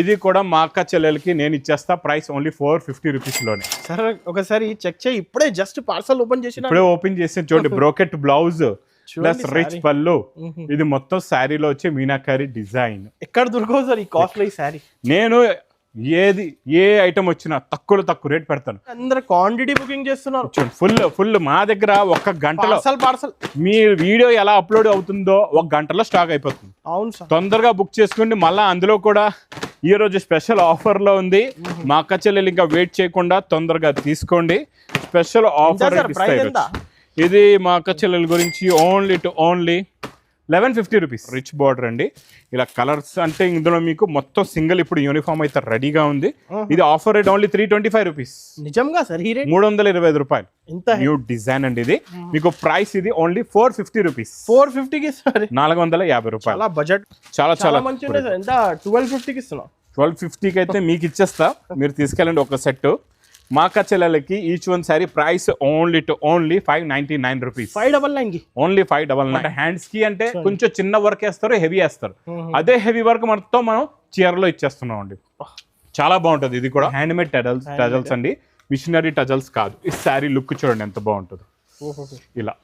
ఇది కూడా మా అక్క చెల్లెలకి నేను ఇచ్చేస్తా, ప్రైస్ ఓన్లీ 450 రూపీస్ లోనే. సార్ ఒకసారి చెక్ చేయి, ఇప్పుడే జస్ట్ పార్సల్ ఓపెన్ చేసిన, ఇప్పుడే ఓపెన్ చేసి చూడండి. బ్రోకెట్ బ్లౌజ్ ప్లస్ రిచ్ పళ్ళు, ఇది మొత్తం శారీలో వచ్చే మీనాకారి డిజైన్. ఎక్కడ దొరకవు సార్ ఈ కాస్ట్లీ శారీ. నేను ఏ ఐటమ్ వచ్చినా తక్కువ రేట్ పెడతాను. అందరు క్వాంటిటీ బుకింగ్ చేస్తున్నారు. ఫుల్ మా దగ్గర ఒక గంటలో పార్సల్ మీ వీడియో ఎలా అప్లోడ్ అవుతుందో ఒక గంటలో స్టాక్ అయిపోతుంది. అవును సార్, తొందరగా బుక్ చేసుకోండి. మళ్ళీ అందులో కూడా ఈ రోజు స్పెషల్ ఆఫర్ లో ఉంది. మా అక్క చెల్లెలు ఇంకా వెయిట్ చేయకుండా తొందరగా తీసుకోండి. స్పెషల్ ఆఫర్ ఇది మా అక్క చెల్లెల గురించి ఓన్లీ 1150 రూపీస్. రిచ్ బార్డర్ అండి. ఇలా కలర్స్ అంటే ఇందులో మీకు మొత్తం సింగిల్ ఇప్పుడు యూనిఫామ్ అయితే రెడీగా ఉంది. ఇది ఆఫర్ రేట్ ఓన్లీ 325 రూపీస్. నిజంగా సార్, 325 రూపాయలు. న్యూ డిజైన్ అండి ఇది. మీకు ప్రైస్ ఇది ఓన్లీ 450 రూపీస్. 450కి సార్ 450 రూపాయలు. చాలా బడ్జెట్, చాలా మంచిగా. ఎంత 1250కి ఇస్తున్నా. 1250కి అయితే మీకు ఇచ్చేస్తా, మీరు తీసుకెళ్ళండి ఒక సెట్. మా అక్క చెల్లెలకి each one sari price only 599 rupees. 599 only 599. Hands కి అంటే కొంచెం చిన్న వర్క్ వేస్తారు, హెవీ వేస్తారు. అదే హెవీ వర్క్ మొత్తం మనం చీరలో ఇచ్చేస్తున్నాం అండి. చాలా బాగుంటుంది. ఇది కూడా హ్యాండ్ మేడ్ టజల్స్ అండి, మిషనరీ టజల్స్ కాదు. ఈ శారీ లుక్ చూడండి ఎంత బాగుంటుంది. ఇలా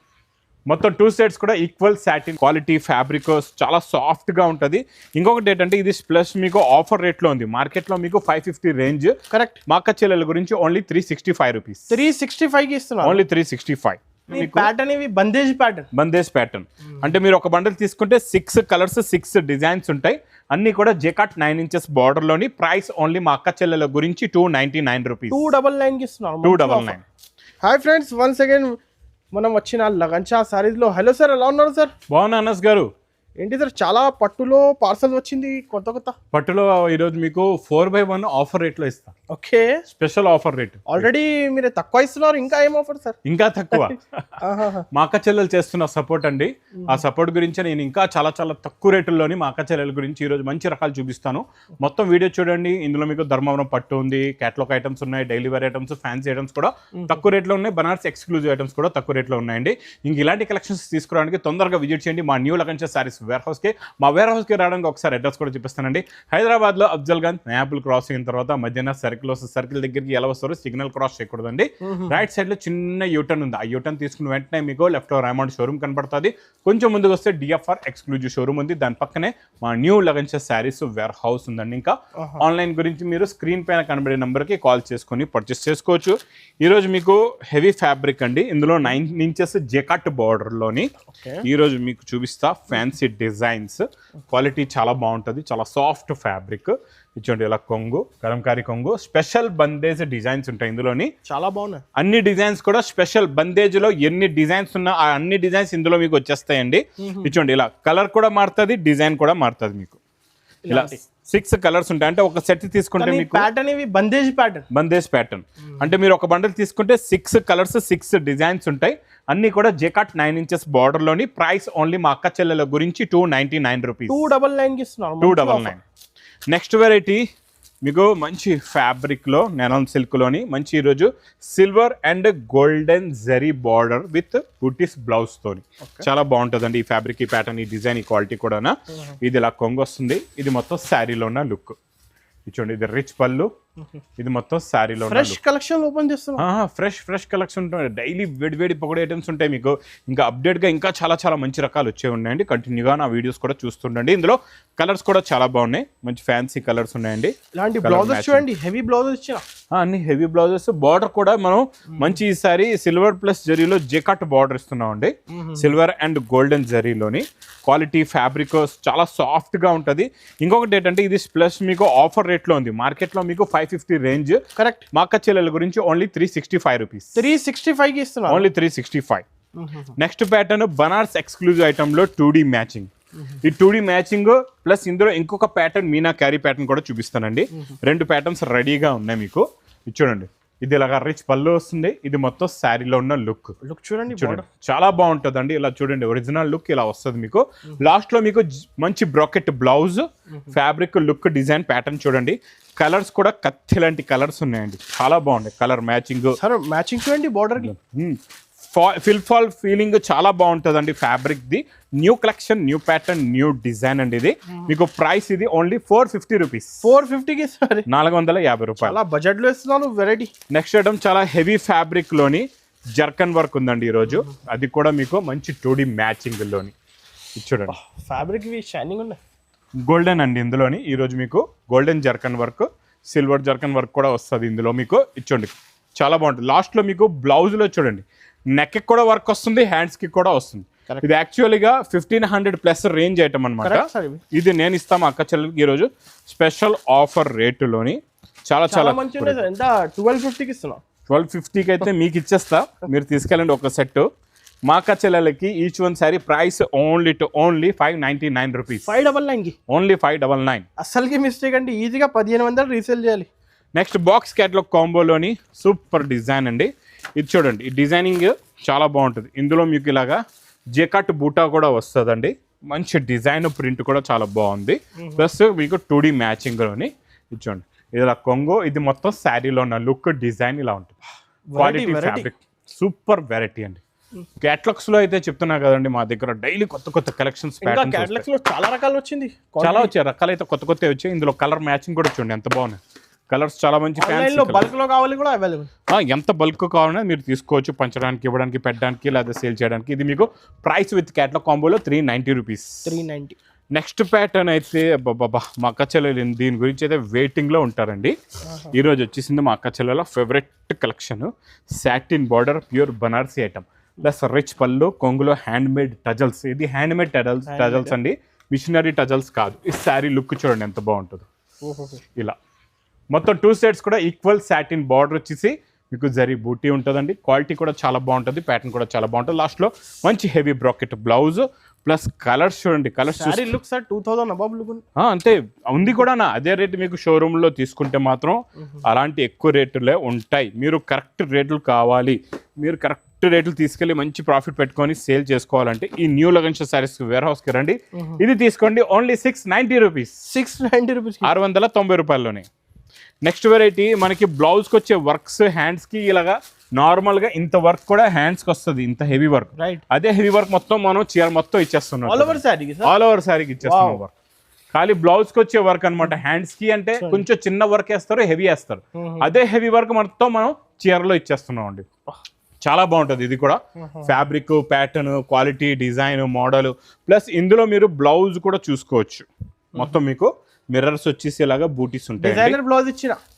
మొత్తం 2 సెట్స్ కూడా ఈక్వల్ సాటిన్ క్వాలిటీ ఫ్యాబ్రిక్, చాలా సాఫ్ట్ గా ఉంటుంది. ఇంకొకటి ఏంటంటే ఇది ప్లస్ మీకు ఆఫర్ రేట్ లో ఉంది. మార్కెట్ లో మీకు 550 రేంజ్. కరెక్ట్. మా అక్క చెల్లెల గురించి ఓన్లీ 365 రూపీస్. 365 ఇస్తున్నా. ఓన్లీ 365. ప్యాటర్న్ ఇవి బందేజ్ ప్యాటర్న్ అంటే మీరు ఒక బండల్ తీసుకుంటే 6 కలర్స్ 6 డిజైన్స్ ఉంటాయి. అన్ని కూడా జెకాట్ 9 ఇంచెస్ బార్డర్ లోని. ప్రైస్ ఓన్లీ మా అక్క చెల్లెల గురించి 299 రూపీస్. 299 ఇస్తున్నాను. 299. హాయ్ ఫ్రెండ్స్, వన్స్ అగైన్ మనం వచ్చిన లగన్షా సారీస్ లో. హలో సార్, ఎలా ఉన్నారు సార్? బాగున్నా అనస్ గారు. ఏంటి సార్, చాలా పట్టులో పార్సల్ వచ్చింది కొత్త పట్టులో ఈరోజు మీకు 4/1 ఆఫర్ రేట్ లో ఇస్తా. Okay, special offer rate. Already మీరు తక్కువ ఇస్తున్నారు, ఇంకా ఏం ఆఫర్ సార్? ఇంకా తక్కువ. మా అక్క చెల్లెలు చేస్తున్న సపోర్ట్ అండి. ఆ సపోర్ట్ గురించి నేను ఇంకా చాలా తక్కువ రేటుల్లోని మా అక్క చెల్లెల గురించి ఈరోజు మంచి రకాలు చూపిస్తాను. మొత్తం వీడియో చూడండి. ఇందులో మీకు ధర్మవరం పట్టు ఉంది, క్యాటలాగ్ ఐటమ్స్ ఉన్నాయి, daily wear items, fancy items కూడా తక్కువ రేట్లో ఉన్నాయి. బనారస్ ఎక్స్క్లూజివ్ ఐటమ్స్ కూడా తక్కువ రేట్లో ఉన్నాయండి. ఇంక ఇలాంటి కలెక్షన్స్ తీసుకోవడానికి తొందరగా విజిట్ చేయండి మా new Lagansha sarees warehouse కి. మా వేర్ హౌస్ కి రావడానికి ఒకసారి అడ్రస్ కూడా చూపిస్తానండి. హైదరాబాద్ లో అఫ్జల్ గంజ్ నయాపుల్ క్రాస్ అయిన తర్వాత మధ్యాహ్న సర్కిల్ దగ్గరికి ఎలా వస్తారో సిగ్నల్ క్రాస్ చేయకూడదండి. రైట్ సైడ్ లో చిన్న యూటర్న్ ఉంది. ఆ యూటర్న్ తీసుకున్న వెంటనే మీకు లెఫ్ట్ లో రైమండ్ షోరూమ్ కనపడుతుంది. కొంచెం ముందుకు వస్తే డిఎఫ్ఆర్ ఎక్స్క్లూజివ్ షోరూమ్ ఉంది. దాని పక్కనే మా new Lagansha sarees warehouse ఉందండి. ఇంకా ఆన్లైన్ గురించి మీరు స్క్రీన్ పైన కనబడే నెంబర్ కి కాల్ చేసుకుని పర్చేస్ చేసుకోవచ్చు. ఈ రోజు మీకు హెవీ ఫ్యాబ్రిక్ అండి. ఇందులో 9 ఇంచెస్ జెకాట్ బార్డర్ లోని ఈ రోజు మీకు చూపిస్తా. ఫ్యాన్సీ డిజైన్స్, క్వాలిటీ చాలా బాగుంటుంది. చాలా సాఫ్ట్ ఫ్యాబ్రిక్. ఇచ్చోండి ఇలా కొంగు, కలంకారీ కొంగు, స్పెషల్ బందేజ్ డిజైన్స్ ఉంటాయి ఇందులోని. చాలా బాగున్నాయి. అన్ని డిజైన్స్ కూడా స్పెషల్ బందేజ్ లో ఎన్ని డిజైన్స్ ఉన్నా ఆ అన్ని డిజైన్స్ ఇందులో మీకు వచ్చేస్తాయండి. ఇచ్చోండి ఇలా కలర్ కూడా మారుతుంది, డిజైన్ కూడా మారుతుంది. మీకు ఇలా 6 కలర్స్ ఉంటాయి. అంటే ఒక సెట్ తీసుకుంటే మీకు బందేజ్ ప్యాటర్న్ అంటే మీరు ఒక బండల్ తీసుకుంటే 6 కలర్స్ 6 డిజైన్స్ ఉంటాయి. అన్ని కూడా జెకాట్ 9 ఇంచెస్ బార్డర్ లోని. ప్రైస్ ఓన్లీ మా అక్క చెల్లెల గురించి 299 రూపీస్. 299. నెక్స్ట్ వెరైటీ మీకు మంచి ఫ్యాబ్రిక్ లో నెనాన్ సిల్క్ లోని మంచి ఈరోజు silver and golden zari border with buttis blouse తోని చాలా బాగుంటుందండి. ఈ ఫ్యాబ్రిక్, ఈ ప్యాటర్న్, ఈ డిజైన్, ఈ క్వాలిటీ కూడా. ఇది ఇలా కొంగు వస్తుంది. ఇది మొత్తం శారీలో ఉన్న లుక్. చూడండి, ఇది రిచ్ పళ్ళు, ఇది మొత్తం శారీలో ఫ్రెష్ కలెక్షన్ ఓపెన్ చేస్తున్నా. ఫ్రెష్ కలెక్షన్ ఉంటాయి. డైలీ వేడి పొగడే ఐటమ్స్ ఉంటాయి మీకు. ఇంకా అప్డేట్ గా ఇంకా చాలా మంచి రకాలు వచ్చే ఉన్నాయండి. కంటిన్యూగా నా వీడియోస్ కూడా చూస్తుండండి. ఇందులో కలర్స్ కూడా చాలా బాగున్నాయి. మంచి ఫ్యాన్సీ కలర్స్ ఉన్నాయండి. ఇలాంటి బ్లౌజెస్ చూడండి, హెవీ బ్లౌజెస్ ఇచ్చిన అన్ని హెవీ బ్లౌజెస్. బార్డర్ కూడా మనం మంచి ఈసారి సిల్వర్ ప్లస్ జరీలో జెకాట్ బార్డర్ ఇస్తున్నాం అండి. సిల్వర్ అండ్ గోల్డెన్ జరీలోని. క్వాలిటీ ఫ్యాబ్రిక్ చాలా సాఫ్ట్ గా ఉంటది. ఇంకొకటి ఏంటంటే ఇది ప్లస్ మీకు ఆఫర్ రేట్ లో ఉంది. మార్కెట్ లో మీకు 550 రేంజ్. కరెక్ట్. మా అక్క చెల్లెల గురించి ఓన్లీ 365 రూపీస్. 365 ఇస్తున్నా. Only 365. Next pattern Banaras exclusive item లో 2D మ్యాచింగ్. ఈ 2D మ్యాచింగ్ ప్లస్ ఇందులో ఇంకొక ప్యాటర్న్ మీనా క్యారీ ప్యాటర్న్ కూడా చూపిస్తానండి. 2 ప్యాటర్న్స్ రెడీగా ఉన్నాయి మీకు. ఇది చూడండి, ఇది ఇలాగా రిచ్ పళ్ళు వస్తుంది. ఇది మొత్తం శారీలో ఉన్న లుక్ చూడండి. చాలా బాగుంటుందండి. ఇలా చూడండి, ఒరిజినల్ లుక్ ఇలా వస్తుంది మీకు. లాస్ట్ లో మీకు మంచి bracket blouse, fabric look, design, pattern చూడండి. కలర్స్ కూడా కత్తి లాంటి కలర్స్ ఉన్నాయండి. చాలా బాగుంది కలర్ మ్యాచింగ్. మ్యాచింగ్ చూడండి బార్డర్ కి. ఫిల్ ఫాల్ ఫీలింగ్ చాలా బాగుంటుందండి fabric the. New collection, new pattern, new design అండి ఇది. మీకు ప్రైస్ ఇది ఓన్లీ 450 రూపీస్. 450కి ఇస్తారు. 450 రూపాయలు. చాలా బడ్జెట్ లో ఇస్తున్నాను వెరైటీ. నెక్స్ట్ ఐటమ్ చాలా హెవీ ఫ్యాబ్రిక్ లోని జర్కన్ వర్క్ ఉందండి ఈ రోజు. అది కూడా మీకు మంచి 2D మ్యాచింగ్ లోని చూడండి. ఫ్యాబ్రిక్ షైనింగ్ ఉన్నాయి. గోల్డెన్ అండి ఇందులోని. ఈ రోజు మీకు golden zircon work, silver zircon work కూడా వస్తుంది ఇందులో మీకు. ఇచ్చోండి చాలా బాగుంటుంది. లాస్ట్ లో మీకు బ్లౌజ్ లో చూడండి నెక్ కి కూడా వర్క్ వస్తుంది, హ్యాండ్స్ కి కూడా వస్తుంది. ఇది యాక్చువల్గా 1500+ రేంజ్ ఐటమ్ అనమాట. ఇది నేను ఇస్తాము అక్క చెల్లెలకి ఈరోజు స్పెషల్ ఆఫర్ రేటులోని. చాలా చాలా మంచిగా 1250కి ఇస్తున్నాం. 1250కి అయితే మీకు ఇచ్చేస్తా, మీరు తీసుకెళ్ళండి ఒక సెట్. మా అక్క చెల్లెలకి each one sari price only 599 rupees. 599 only 599. అసలుకి మిస్టేక్ అండి, ఈజీగా 1500 రీసేల్ చేయాలి. నెక్స్ట్ బాక్స్ క్యాట్లాగ్ కాంబోలోని సూపర్ డిజైన్ అండి. ఇది చూడండి, ఈ డిజైనింగ్ చాలా బాగుంటుంది. ఇందులో మీకు ఇలాగా జేకట్ బూటా కూడా వస్తుందండి. మంచి డిజైన్, ప్రింట్ కూడా చాలా బాగుంది. ప్లస్ మీకు 2D మ్యాచింగ్లోని ఇది చూడండి. ఇది ఇలా కొంగు, ఇది మొత్తం శారీలో ఉన్న లుక్ డిజైన్ ఇలా ఉంటుంది. క్వాలిటీ ఫ్యాబ్రిక్ సూపర్ వెరైటీ అండి. క్యాటలాగ్స్ లో అయితే చెప్తున్నా కదండి, మా దగ్గర డైలీ కొత్త కలెక్షన్స్ క్యాటలాగ్స్ లో చాలా రకాలు వచ్చింది. చాలా వచ్చాయి, రకాలు అయితే కొత్త వచ్చాయి. ఇందులో కలర్ మ్యాచింగ్ కూడా చూడండి ఎంత బాగున్నాయి. కలర్స్ చాలా మంచి బల్క్ లో కావాలి కూడా అవైలబుల్. ఎంత బల్క్ కావాలన్నా మీరు తీసుకోవచ్చు, పంచడానికి, ఇవ్వడానికి, పెట్టడానికి, లేదా సేల్ చేయడానికి. ఇది మీకు ప్రైస్ విత్ క్యాటలాగ్ కాంబోలో 390 రూపీస్. 390. నెక్స్ట్ ప్యాటర్న్ అయితే బాబా మా అక్క చెల్లెలు దీని గురించి అయితే వెయిటింగ్ లో ఉంటారండి. ఈ రోజు వచ్చేసింది మా అక్క చెల్లెల favourite collection. Satin border, pure Banarasi item, plus rich పళ్ళు, కొంగులో హ్యాండ్ మేడ్ టజల్స్. ఇది హ్యాండ్ మేడ్ టజల్స్ అండి, మిషనరీ టజల్స్ కాదు. ఈ శారీ లుక్ చూడండి ఎంత బాగుంటుందో. ఇలా మొత్తం 2 సెట్స్ కూడా ఈక్వల్ సాటిన్ బార్డర్ వచ్చేసి మీకు జరీ బూటీ ఉంటుందండి. క్వాలిటీ కూడా చాలా బాగుంటుంది, ప్యాటర్న్ కూడా చాలా బాగుంటుంది. లాస్ట్లో మంచి heavy bracket blouse plus colours చూడండి. Colours look sir 2000 above look అంతే ఉంది కూడా. అదే రేటు మీకు షోరూంలో తీసుకుంటే మాత్రం అలాంటి ఎక్కువ రేటులే ఉంటాయి. మీరు కరెక్ట్ రేట్లు కావాలి, మీరు కరెక్ట్ రేట్లు తీసుకెళ్ళి మంచి ప్రాఫిట్ పెట్టుకొని సేల్ చేసుకోవాలంటే ఈ new Lagan saris warehouse కి రండి. ఇది తీసుకోండి ఓన్లీ 690 రూపీస్. 690 రూపీస్, 690 రూపాయల్లోనే. నెక్స్ట్ వెరైటీ మనకి బ్లౌజ్కి వచ్చే వర్క్స్, హ్యాండ్స్కి ఇలాగా నార్మల్గా ఇంత వర్క్ కూడా హ్యాండ్స్కి వస్తుంది, ఇంత హెవీ వర్క్. అదే హెవీ వర్క్ మొత్తం మనం చీర మొత్తం ఇచ్చేస్తున్నాం, ఆల్ ఓవర్ శారీకి ఇచ్చేస్తున్నాం వర్క్. ఖాళీ బ్లౌజ్కి వచ్చే వర్క్ అనమాట. హ్యాండ్స్కి అంటే కొంచెం చిన్న వర్క్ వేస్తారు, హెవీ వేస్తారు. అదే హెవీ వర్క్ మొత్తం మనం చీరలో ఇచ్చేస్తున్నాం అండి. చాలా బాగుంటుంది. ఇది కూడా fabric, pattern, quality, design, model, plus ఇందులో మీరు బ్లౌజ్ కూడా చూసుకోవచ్చు. మొత్తం మీకు మిర్రర్స్ వచ్చేసి ఇలాగా బూటీస్ ఉంటాయి.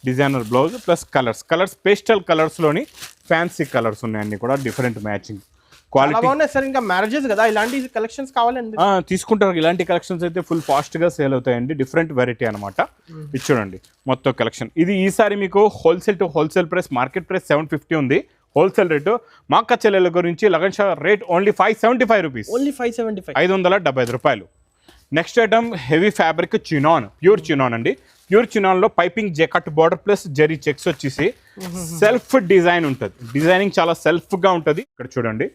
Designer blouse plus colours pastel colours లోని ఫ్యాన్సీ కలర్స్ ఉన్నాయి, అన్ని కూడా డిఫరెంట్ మ్యాచింగ్. క్వాలిటీ సార్, ఇంకా మ్యారేజెస్ కదా, ఇలాంటి కలెక్షన్స్ కావాలండి తీసుకుంటారు. ఇలాంటి కలెక్షన్స్ అయితే ఫుల్ ఫాస్ట్ గా సేల్ అవుతాయండి. డిఫరెంట్ వెరైటీ అనమాట. ఇది చూడండి మొత్తం కలెక్షన్. ఇది ఈసారి మీకు wholesale to wholesale price, market price 750 ఉంది. హోల్సేల్ రేటు మా అక్క చెల్లెల గురించి lagan Shah rate only 575 rupees. 575 రూపాయలు. Next item heavy fabric chinon, pure chinon అండి. ప్యూర్ చినాన్లో పైపింగ్ జెకట్ బార్డర్ ప్లస్ జరీ చెక్స్ వచ్చేసి సెల్ఫ్ డిజైన్ ఉంటుంది. డిజైనింగ్ చాలా సెల్ఫ్గా ఉంటుంది. ఇక్కడ చూడండి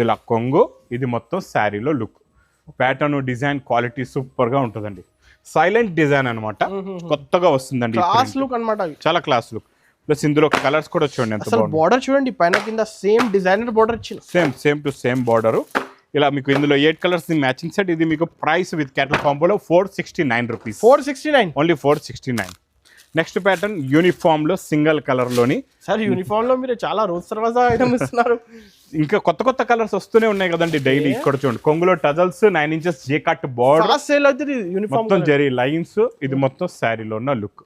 ఇలా కొంగు, ఇది మొత్తం శారీలో లుక్, ప్యాటర్న్, డిజైన్, క్వాలిటీ సూపర్గా ఉంటుందండి. సైలెంట్ డిజైన్ అనమాట, కొత్తగా వస్తుందండి. చాలా క్లాస్ లుక్. ప్లస్ ఇందులో కలర్స్ కూడా చూడండి ఎంత బాగుంది. బార్డర్ చూడండి పైన కింద సేమ్ డిజైనర్ బార్డర్ ఇచ్చింది. Same to same border. ఇలా మీకు ఇందులో 8 కలర్స్ మ్యాచింగ్ సెట్. ఇది మీకు ప్రైస్ విత్ క్యాటలాగ్ కాంబోలో 469 rupees. 469 only 469. Next pattern uniform లో సింగిల్ కలర్ లోని. సార్ యూనిఫామ్ లో మీరు చాలా రోజు తర్వాత ఐటమ్ ఇస్తున్నారు. ఇంకా కొత్త కలర్స్ వస్తూనే ఉన్నాయి కదండి డైలీ. ఇక్కడ చూడండి కొంగులో టజల్స్, 9 ఇంచెస్ జేకట్ బార్డర్, మొత్తం జరీ లైన్స్. ఇది మొత్తం శారీలో ఉన్న look,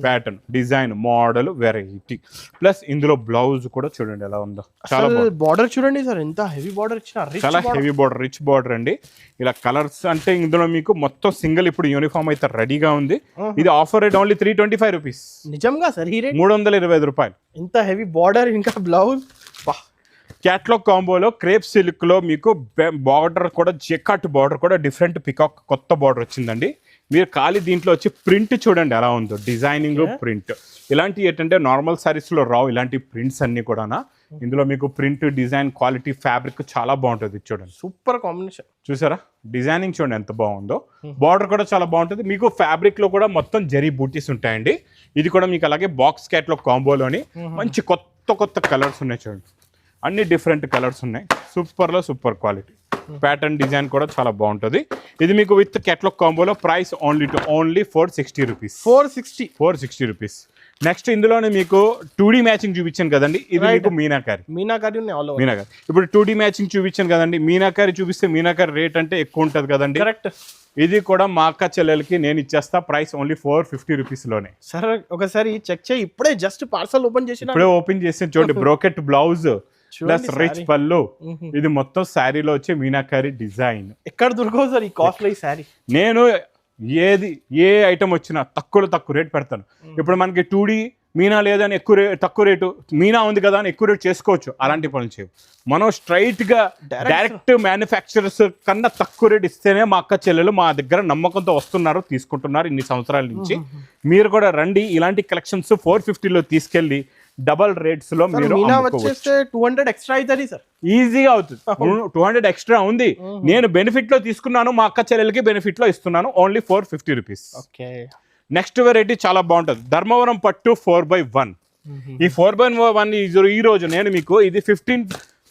pattern, design, model, variety. Plus ఇందులో బ్లౌజ్ కూడా చూడండి ఎలా ఉందో. చాలా బార్డర్ చూడండి సార్, ఎంత హెవీ బార్డర్ ఇచ్చిన. చాలా హెవీ బార్డర్, రిచ్ బార్డర్ అండి. ఇలా కలర్స్ అంటే ఇందులో మీకు మొత్తం సింగిల్ ఇప్పుడు యూనిఫామ్ అయితే రెడీగా ఉంది. ఇది ఆఫర్ రేట్ ఓన్లీ 325 రూపీస్. నిజంగా సార్, ఈ రేట్ 325 రూపాయలు. ఎంత హెవీ బార్డర్, ఇంకా బ్లౌజ్. క్యాట్లాగ్ కాంబోలో క్రేప్ సిల్క్ లో మీకు బార్డర్ కూడా జెకట్ బార్డర్ కూడా డిఫరెంట్ పికాక్ కొత్త బార్డర్ వచ్చిందండి. మీరు ఖాళీ దీంట్లో వచ్చి ప్రింట్ చూడండి ఎలా ఉందో, డిజైనింగ్, ప్రింట్. ఇలాంటి ఏంటంటే నార్మల్ సారీస్లో రావు ఇలాంటి ప్రింట్స్ అన్ని కూడా. ఇందులో మీకు ప్రింట్, డిజైన్, క్వాలిటీ, ఫ్యాబ్రిక్ చాలా బాగుంటుంది. చూడండి సూపర్ కాంబినేషన్. చూసారా డిజైనింగ్ చూడండి ఎంత బాగుందో. బార్డర్ కూడా చాలా బాగుంటుంది. మీకు ఫ్యాబ్రిక్ లో కూడా మొత్తం జరీ బూటీస్ ఉంటాయండి. ఇది కూడా మీకు అలాగే బాక్స్ క్యాట్లాగ్ కాంబోలోని మంచి కొత్త కలర్స్ ఉన్నాయి చూడండి. అన్ని డిఫరెంట్ కలర్స్ ఉన్నాయి, సూపర్లో సూపర్ క్వాలిటీ. ప్యాటర్న్ డిజైన్ కూడా చాలా బాగుంటుంది. ఇది మీకు విత్ కేటలాగ్ కాంబోలో price only 460 rupees. 460 rupees. Next ఇందులోనే మీకు 2D మ్యాచింగ్ చూపించాను కదండి, ఇది మీకు మీనాకారి. ఇప్పుడు 2D మ్యాచింగ్ చూపించాను కదండి, మీనాకారి చూపిస్తే మీనాకారి రేట్ అంటే ఎక్కువ ఉంటుంది కదండి. కరెక్ట్. ఇది కూడా మా అక్క చెల్లెలకి నేను ఇచ్చేస్తా, ప్రైస్ ఓన్లీ 450 రూపీస్ లోనే. సార్ ఒకసారి చెక్ చేయి, ఇప్పుడే జస్ట్ పార్సల్ ఓపెన్ చేసి చూడండి, బ్రోకెట్ బ్లౌజ్ ప్లస్ రిచ్ పళ్ళు. ఇది మొత్తం శారీలో వచ్చే మీనాకారి డిజైన్. ఎక్కడ దొరకవు సార్ ఈ కాస్ట్లో ఈ శారీ. నేను ఏ ఐటమ్ వచ్చినా తక్కువ రేట్ పెడతాను. ఇప్పుడు మనకి 2D మీనా లేదని తక్కువ రేటు, మీనా ఉంది కదా అని ఎక్కువ రేట్ చేసుకోవచ్చు. అలాంటి పనులు చేయవు. మనం స్ట్రైట్ గా డైరెక్ట్ మ్యానుఫ్యాక్చరర్స్ కన్నా తక్కువ రేట్ ఇస్తేనే మా అక్క చెల్లెలు మా దగ్గర నమ్మకంతో వస్తున్నారు, తీసుకుంటున్నారు ఇన్ని సంవత్సరాల నుంచి. మీరు కూడా రండి, ఇలాంటి కలెక్షన్స్ 450లో తీసుకెళ్ళి డబల్ రేట్స్ లో మీరు 200 ఎక్స్ట్రా అవుతుంది సార్, ఈజీగా అవుతుంది. 200 ఎక్స్ట్రా ఉంది, నేను బెనిఫిట్ లో తీసుకున్నాను, మా అక్క చెల్లెలకి బెనిఫిట్ లో ఇస్తున్నాను, ఓన్లీ 450 రూపీస్. నెక్స్ట్ వెరైటీ చాలా బాగుంటుంది, ధర్మవరం పట్టు 4x1. ఈ 4x1 ఈ రోజు నేను మీకు ఇది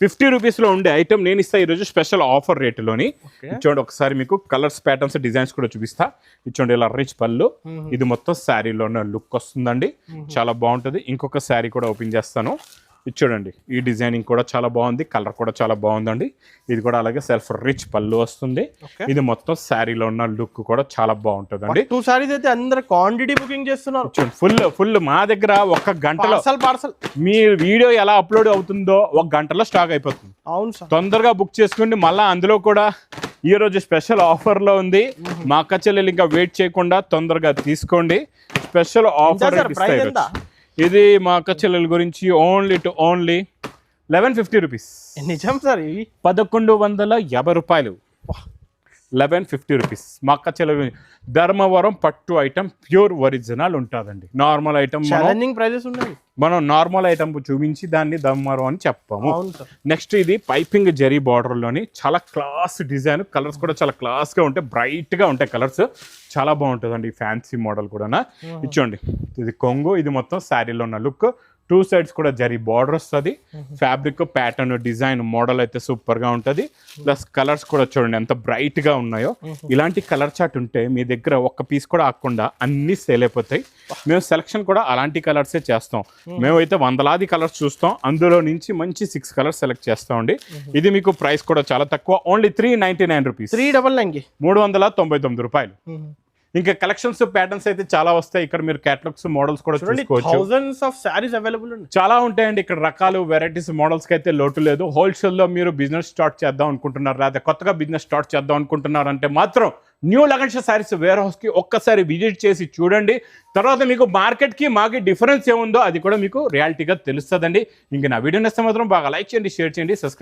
50 రూపీస్లో ఉండే ఐటమ్ నేను ఇస్తా ఈరోజు స్పెషల్ ఆఫర్ రేటులోని. ఇచ్చోండి ఒకసారి మీకు కలర్స్, ప్యాటర్న్స్, డిజైన్స్ కూడా చూపిస్తా. ఇచ్చోండి ఇలా రిచ్ పళ్ళు, ఇది మొత్తం శారీలో ఉన్న లుక్ వస్తుందండి, చాలా బాగుంటుంది. ఇంకొక శారీ కూడా ఓపెన్ చేస్తాను. ఇది చూడండి, ఈ డిజైనింగ్ కూడా చాలా బాగుంది, కలర్ కూడా చాలా బాగుందండి. ఇది కూడా అలాగే సెల్ఫ్ రిచ్ పళ్ళు వస్తుంది. ఇది మొత్తం శారీలో ఉన్న లుక్ కూడా చాలా బాగుంటుంది అండి. 2 సారీస్ అయితే అందరు క్వాంటిటీ బుకింగ్ చేస్తున్నారు. ఫుల్ మా దగ్గర 1 గంటలో పార్సల్ మీ వీడియో ఎలా అప్లోడ్ అవుతుందో 1 గంటలో స్టాక్ అయిపోతుంది. అవును సార్, తొందరగా బుక్ చేసుకోండి. మళ్ళీ అందులో కూడా ఈ రోజు స్పెషల్ ఆఫర్లో ఉంది, మా అక్క చెల్లెలు ఇంకా వెయిట్ చేయకుండా తొందరగా తీసుకోండి. స్పెషల్ ఆఫర్ ఇది మా అక్క చెల్లెల గురించి ఓన్లీ 1150 రూపీస్. నిజం సార్, 1150 రూపాయలు, 1150 రూపీస్. మా అక్క చెల్లెల ధర్మవరం పట్టు ఐటమ్ ప్యూర్ ఒరిజినల్ ఉంటుందండి. నార్మల్ ఐటమ్ మనం నార్మల్ ఐటమ్ చూపించి దాన్ని ధర్మవరం అని చెప్పాము. నెక్స్ట్ ఇది పైపింగ్ జరీ బార్డర్లోని చాలా క్లాస్ డిజైన్, కలర్స్ కూడా చాలా క్లాస్గా ఉంటాయి, బ్రైట్గా ఉంటాయి కలర్స్, చాలా బాగుంటుందండి. ఫ్యాన్సీ మోడల్ కూడా ఇచ్చోండి. ఇది కొంగు, ఇది మొత్తం శారీలో ఉన్న లుక్, 2 సైడ్స్ కూడా జరీ బార్డర్ వస్తుంది. ఫ్యాబ్రిక్, ప్యాటర్న్, డిజైన్, మోడల్ అయితే సూపర్ గా ఉంటుంది. ప్లస్ కలర్స్ కూడా చూడండి ఎంత బ్రైట్ గా ఉన్నాయో. ఇలాంటి కలర్ చార్ట్ ఉంటే మీ దగ్గర 1 పీస్ కూడా ఆకుండా అన్ని సేల్ అయిపోతాయి. మేము సెలక్షన్ కూడా అలాంటి కలర్సే చేస్తాం. మేమైతే వందలాది కలర్స్ చూస్తాం, అందులో నుంచి మంచి 6 కలర్స్ సెలెక్ట్ చేస్తామండి. ఇది మీకు ప్రైస్ కూడా చాలా తక్కువ, ఓన్లీ 399 రూపీస్, 399 రూపాయలు. ఇంకా కలెక్షన్స్, ప్యాటర్న్స్ అయితే చాలా వస్తాయి. ఇక్కడ మీరు కేటలాగ్స్, మోడల్స్ కూడా చూసుకోవచ్చు. చాలా ఉంటాయండి ఇక్కడ రకాలు, వెరైటీస్, మోడల్స్ కి అయితే లోటు లేదు. హోల్సేల్ లో మీరు బిజినెస్ స్టార్ట్ చేద్దాం అనుకుంటున్నారు, లేదా కొత్తగా బిజినెస్ స్టార్ట్ చేద్దాం అనుకుంటున్నారు అంటే మాత్రం న్యూ లగన్స్ సారీస్ వేర్ హౌస్ కి ఒక్కసారి విజిట్ చేసి చూడండి. తర్వాత మీకు మార్కెట్ కి మాకి డిఫరెన్స్ ఏముందో అది కూడా మీకు రియాలిటీగా తెలుస్తుందండి. ఇంకా నా వీడియో నచ్చితే మాత్రం బాగా లైక్ చేయండి, షేర్ చేయండి, సబ్స్క్రైబ్